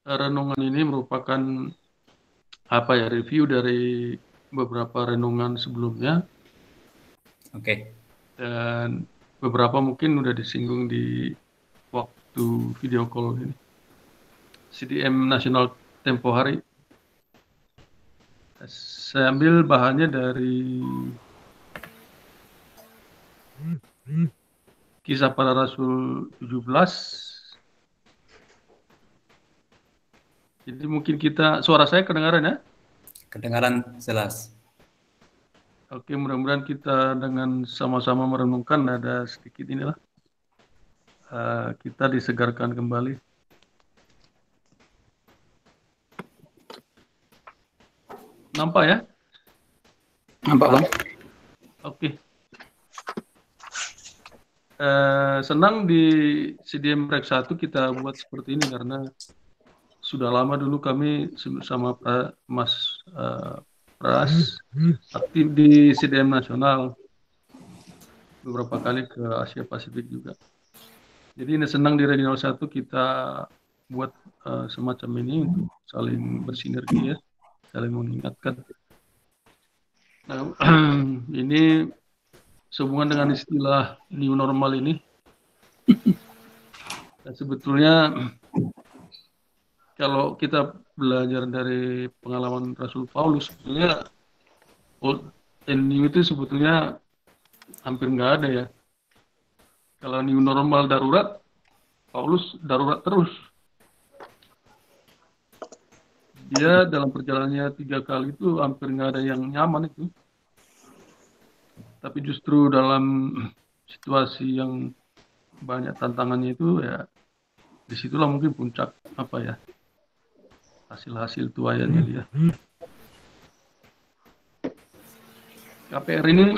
renungan ini merupakan review dari beberapa renungan sebelumnya, Oke. dan beberapa mungkin udah disinggung di waktu video call ini. CDM Nasional Tempo Hari. Saya ambil bahannya dari Kisah Para Rasul 17. Jadi mungkin suara saya kedengaran ya? Kedengaran jelas. Oke, mudah-mudahan kita dengan sama-sama merenungkan ada sedikit inilah. Kita disegarkan kembali. Nampak ya? Nampak, Bang? Oke. Senang di CDM Rek 1 kita buat seperti ini karena sudah lama dulu kami sama Mas Pras aktif di CDM nasional, beberapa kali ke Asia Pasifik juga. Jadi ini senang di Regional 1 kita buat semacam ini untuk saling bersinergi ya, saling mengingatkan. Nah, ini sehubungan dengan istilah new normal ini. Dan sebetulnya kalau kita belajar dari pengalaman Rasul Paulus, sebetulnya old and new itu sebetulnya hampir nggak ada ya. Kalau new normal darurat, Paulus darurat terus. Dia dalam perjalanannya 3 kali itu hampir nggak ada yang nyaman itu. Tapi justru dalam situasi yang banyak tantangannya itu ya, disitulah mungkin puncak hasil-hasil tuayannya dia. KPR ini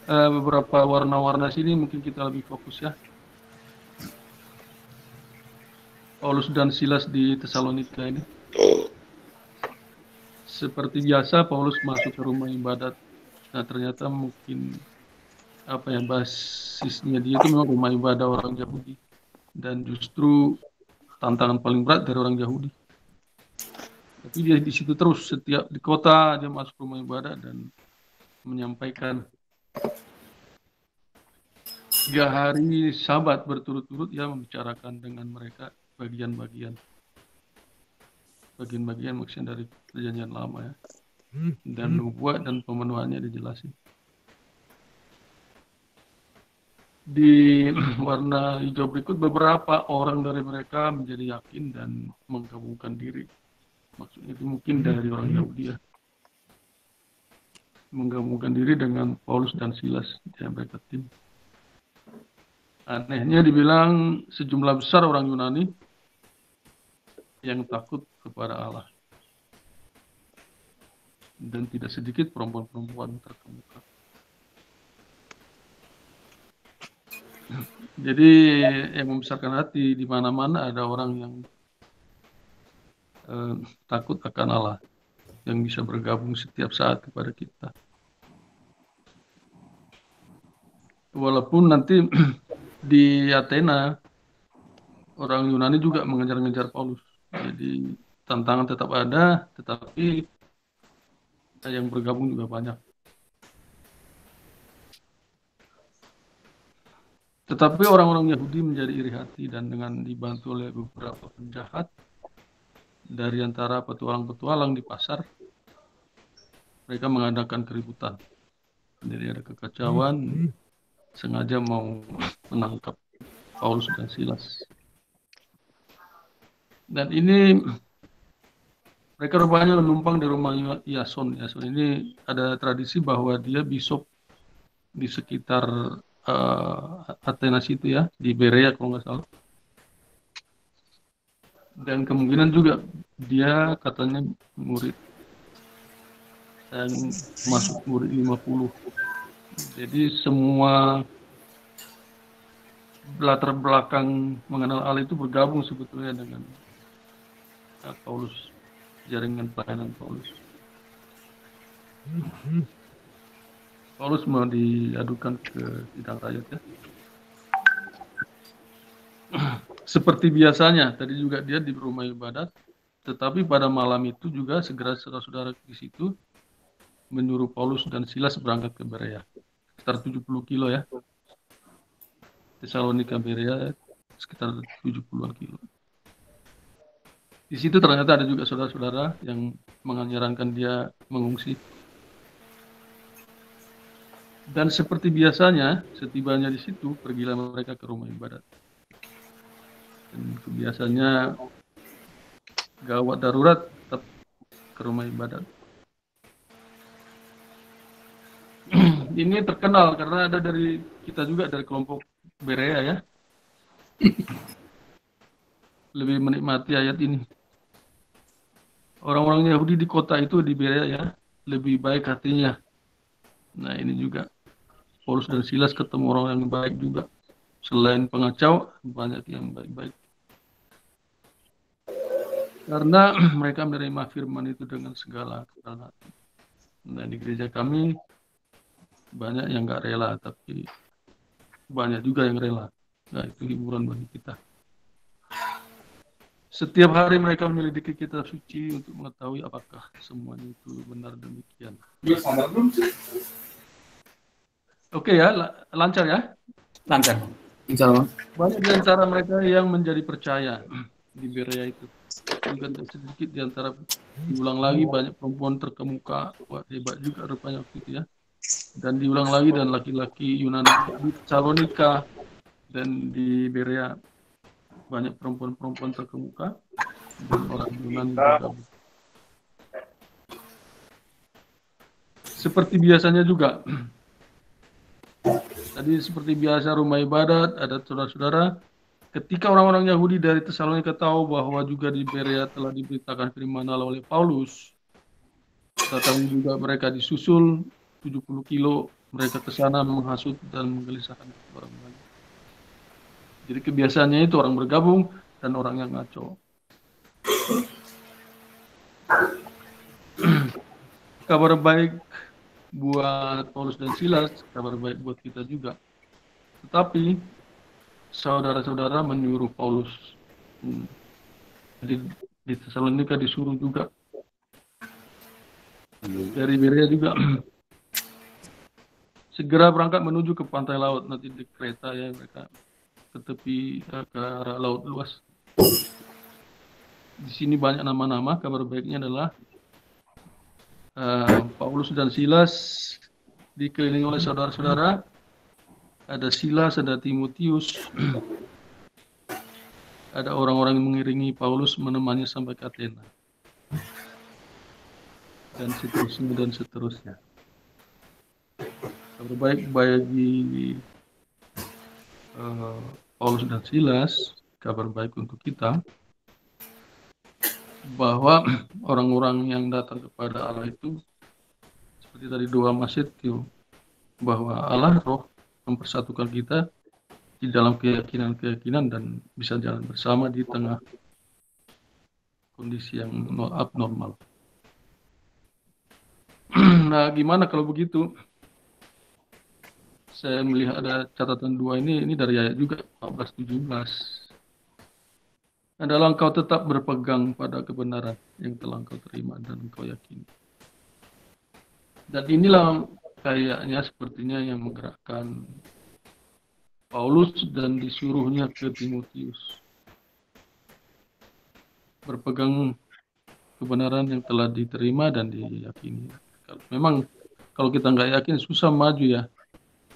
beberapa warna-warna sini mungkin kita lebih fokus ya. Paulus dan Silas di Tesalonika ini. Seperti biasa Paulus masuk ke rumah ibadat. Nah, ternyata mungkin basisnya dia itu memang rumah ibadah orang Yahudi. Dan justru tantangan paling berat dari orang Yahudi. Tapi dia di situ terus, setiap di kota dia masuk rumah ibadah dan menyampaikan 3 hari Sabat berturut-turut dia membicarakan dengan mereka bagian-bagian maksudnya dari perjanjian lama ya, dan nubuat dan pemenuhannya dijelasin. Di warna hijau berikut beberapa orang dari mereka menjadi yakin dan menggabungkan diri. Maksudnya itu mungkin dari orang Yahudi ya, menggabungkan diri dengan Paulus dan Silas yang mereka tim. Anehnya dibilang sejumlah besar orang Yunani yang takut kepada Allah. Dan tidak sedikit perempuan-perempuan terkemuka. Jadi yang membesarkan hati, di mana-mana ada orang yang takut akan Allah, yang bisa bergabung setiap saat kepada kita. Walaupun nanti di Athena orang Yunani juga mengejar-ngejar Paulus. Jadi tantangan tetap ada, tetapi yang bergabung juga banyak. Tetapi orang-orang Yahudi menjadi iri hati dan dengan dibantu oleh beberapa penjahat dari antara petualang-petualang di pasar, mereka mengadakan keributan. Jadi ada kekacauan, sengaja mau menangkap Paulus dan Silas. Dan ini mereka rupanya menumpang di rumah Yason. Yason ini ada tradisi bahwa dia bishop di sekitar Athena situ ya, di Berea kalau nggak salah. Dan kemungkinan juga dia katanya murid dan masuk murid 50. Jadi semua latar belakang mengenal Allah itu bergabung sebetulnya dengan Paulus, jaringan pelayanan Paulus. Paulus mau diadukan ke sidang rakyat ya. Seperti biasanya, tadi juga dia di rumah ibadat, tetapi pada malam itu juga segera saudara-saudara di situ menyuruh Paulus dan Silas berangkat ke Berea. Sekitar 70 kilo ya. Tesalonika Berea sekitar 70-an kilo. Di situ ternyata ada juga saudara-saudara yang menyarankan dia mengungsi. Dan seperti biasanya, setibanya di situ, pergilah mereka ke rumah ibadat. Dan kebiasaannya gawat darurat tetap ke rumah ibadat. Ini terkenal karena ada dari kita juga dari kelompok Berea ya. Lebih menikmati ayat ini. Orang-orang Yahudi di kota itu di Berea ya, lebih baik hatinya. Nah ini juga Paulus dan Silas ketemu orang yang baik juga. Selain pengacau, banyak yang baik-baik. Karena mereka menerima firman itu dengan segala kebenaran hati. Nah di gereja kami banyak yang nggak rela, tapi banyak juga yang rela. Nah itu hiburan bagi kita. Setiap hari mereka menyelidiki kitab suci untuk mengetahui apakah semuanya itu benar demikian. Oke ya, lancar ya. Lancar. Banyak di antara mereka yang menjadi percaya di Berea itu. Juga sedikit di antara diulang lagi banyak perempuan terkemuka. Wah, hebat juga rupanya waktu itu ya. Dan diulang lagi dan laki-laki Yunani di Tesalonika dan di Berea banyak perempuan-perempuan terkemuka dan orang Yunani bergabung. Seperti biasanya juga. Tadi seperti biasa rumah ibadat, ada saudara-saudara. Ketika orang-orang Yahudi dari Tesalonika tahu bahwa juga di Berea telah diberitakan firman Allah oleh Paulus, datang juga mereka disusul 70 kilo mereka ke sana menghasut dan menggelisahkan orang banyak. Jadi kebiasaannya itu orang bergabung dan orang yang ngaco. Kabar baik buat Paulus dan Silas, kabar baik buat kita juga. Tetapi saudara-saudara menyuruh Paulus. Jadi di Tesalonika disuruh juga. Dari Berea juga segera berangkat menuju ke pantai laut, nanti di kereta ya mereka ke tepi ke arah laut luas. Di sini banyak nama-nama. Kabar baiknya adalah Paulus dan Silas dikelilingi oleh saudara-saudara. Ada Silas, ada Timotius, ada orang-orang yang mengiringi Paulus menemani sampai ke Athena, dan seterusnya dan seterusnya. Kabar baik bagi Paulus dan Silas, kabar baik untuk kita bahwa orang-orang yang datang kepada Allah itu seperti tadi doa Mas Setio, bahwa Allah roh mempersatukan kita di dalam keyakinan-keyakinan dan bisa jalan bersama di tengah kondisi yang abnormal. Nah, gimana kalau begitu? Saya melihat ada catatan dua ini dari ayat juga 14-17. Adalah engkau tetap berpegang pada kebenaran yang telah engkau terima dan engkau yakini. Dan inilah kayaknya sepertinya yang menggerakkan Paulus dan disuruhnya ke Timotius. Berpegang kebenaran yang telah diterima dan diyakini. Memang kalau kita nggak yakin susah maju ya.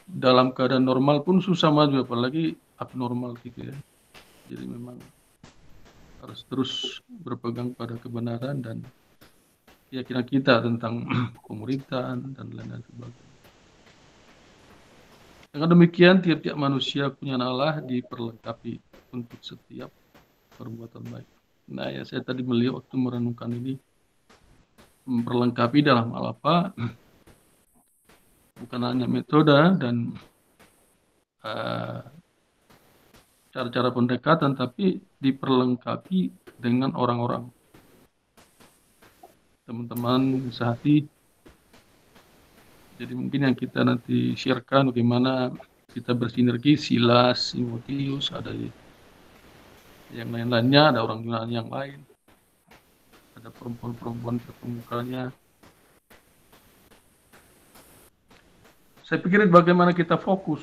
Dalam keadaan normal pun susah maju, apalagi abnormal gitu ya. Jadi memang harus terus berpegang pada kebenaran dan keyakinan kita tentang pemerintahan dan lain-lain sebagainya. Dengan demikian, tiap-tiap manusia punya Allah diperlengkapi untuk setiap perbuatan baik. Nah, ya saya tadi melihat waktu merenungkan ini, memperlengkapi dalam hal apa? Bukan hanya metode dan cara-cara pendekatan, tapi diperlengkapi dengan orang-orang. Teman-teman sehati. Jadi mungkin yang kita nanti sharekan bagaimana kita bersinergi, Silas, Timotius, ada Yang lain-lainnya ada orang Yunani yang lain, ada perempuan-perempuan terkemukaannya. Saya pikir bagaimana kita fokus.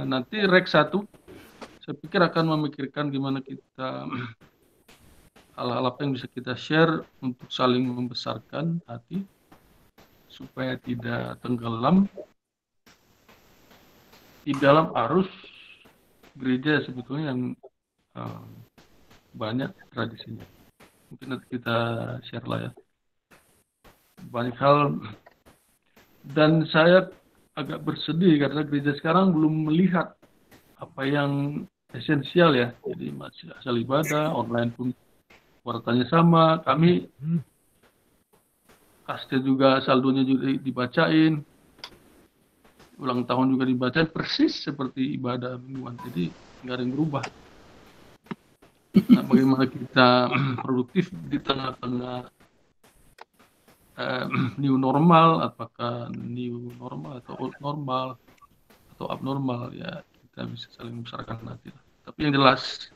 Nanti Rek 1, saya pikir akan memikirkan gimana kita hal-hal apa yang bisa kita share untuk saling membesarkan hati supaya tidak tenggelam di dalam arus gereja sebetulnya yang banyak tradisinya. Mungkin nanti kita share lah ya. Banyak hal, dan saya agak bersedih karena gereja sekarang belum melihat apa yang esensial ya. Jadi masih asal ibadah, online pun wartanya sama. Kami kaste juga, saldonya juga dibacain, ulang tahun juga dibacain, persis seperti ibadah mingguan. Jadi nggak ada yang berubah. Nah, bagaimana kita produktif di tengah-tengah new normal, apakah new normal atau old normal atau abnormal, ya kita bisa saling membesarkan nanti. Tapi yang jelas,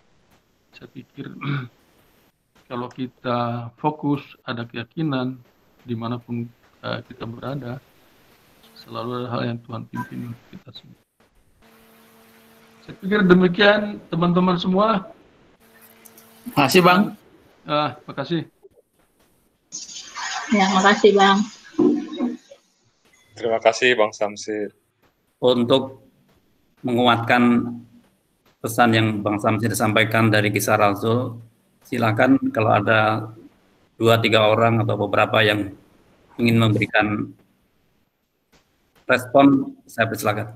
saya pikir kalau kita fokus, ada keyakinan dimanapun kita berada, selalu ada hal yang Tuhan pimpin kita semua. Saya pikir demikian teman-teman semua. Makasih Bang. Makasih. Ya, makasih Bang. Terima kasih Bang Samsir. Untuk menguatkan pesan yang Bang Samsir sampaikan dari Kisah Rasul, silakan kalau ada 2-3 orang atau beberapa yang ingin memberikan respon, saya persilakan.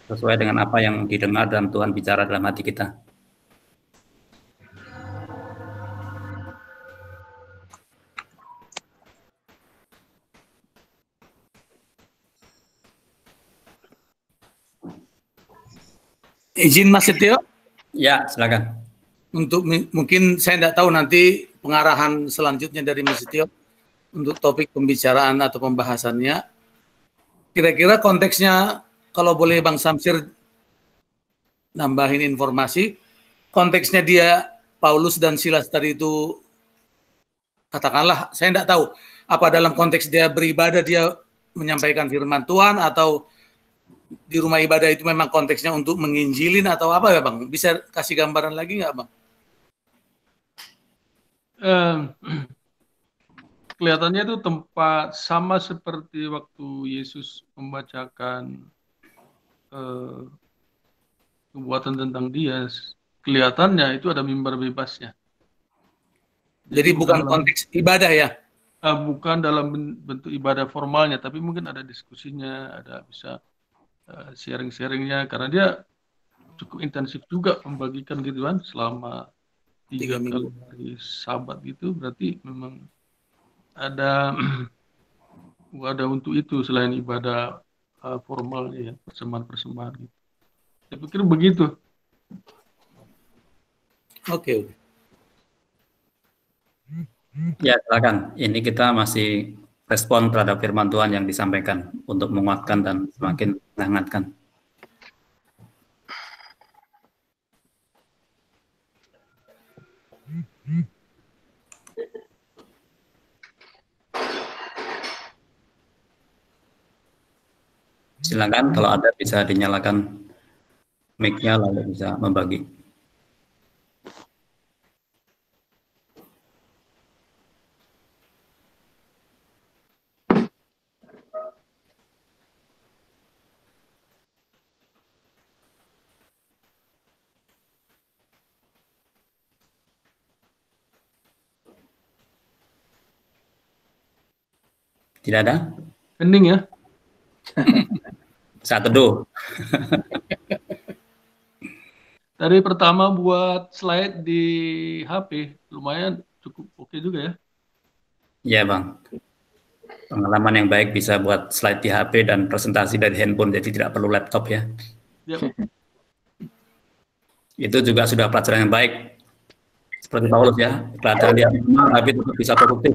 Sesuai dengan apa yang didengar dan Tuhan bicara dalam hati kita. Izin Mas Setio? Ya, silakan. Untuk mungkin saya tidak tahu nanti pengarahan selanjutnya dari Mas Setio untuk topik pembicaraan atau pembahasannya. Kira-kira konteksnya, kalau boleh Bang Samsir nambahin informasi, konteksnya dia Paulus dan Silas tadi itu, katakanlah, saya tidak tahu apa dalam konteks dia beribadah dia menyampaikan firman Tuhan, atau di rumah ibadah itu memang konteksnya untuk menginjilin atau apa ya Bang? Bisa kasih gambaran lagi nggak Bang? Kelihatannya itu tempat sama seperti waktu Yesus membacakan kebuatan tentang dia. Kelihatannya itu ada mimbar bebasnya. Jadi bukan konteks ibadah ya? Bukan dalam bentuk ibadah formalnya, tapi mungkin ada diskusinya, ada bisa sharing-sharingnya, karena dia cukup intensif juga membagikan gitu kan selama 3 kali hari Sabat gitu, berarti memang ada untuk itu selain ibadah formalnya ya, persembahan-persembahan gitu. Saya pikir begitu. Oke. Ya, silakan. Ini kita masih respon terhadap firman Tuhan yang disampaikan untuk menguatkan dan semakin menghangatkan. Silakan, kalau ada bisa dinyalakan mic-nya lalu bisa membagi. Tidak ada? Hening ya? Saat teduh. Tadi pertama buat slide di HP, lumayan cukup oke juga ya? Iya Bang. Pengalaman yang baik bisa buat slide di HP dan presentasi dari handphone, jadi tidak perlu laptop ya. Yep. Itu juga sudah pelajaran yang baik. Seperti Paulus ya, pelajaran dia tapi tetap bisa produktif.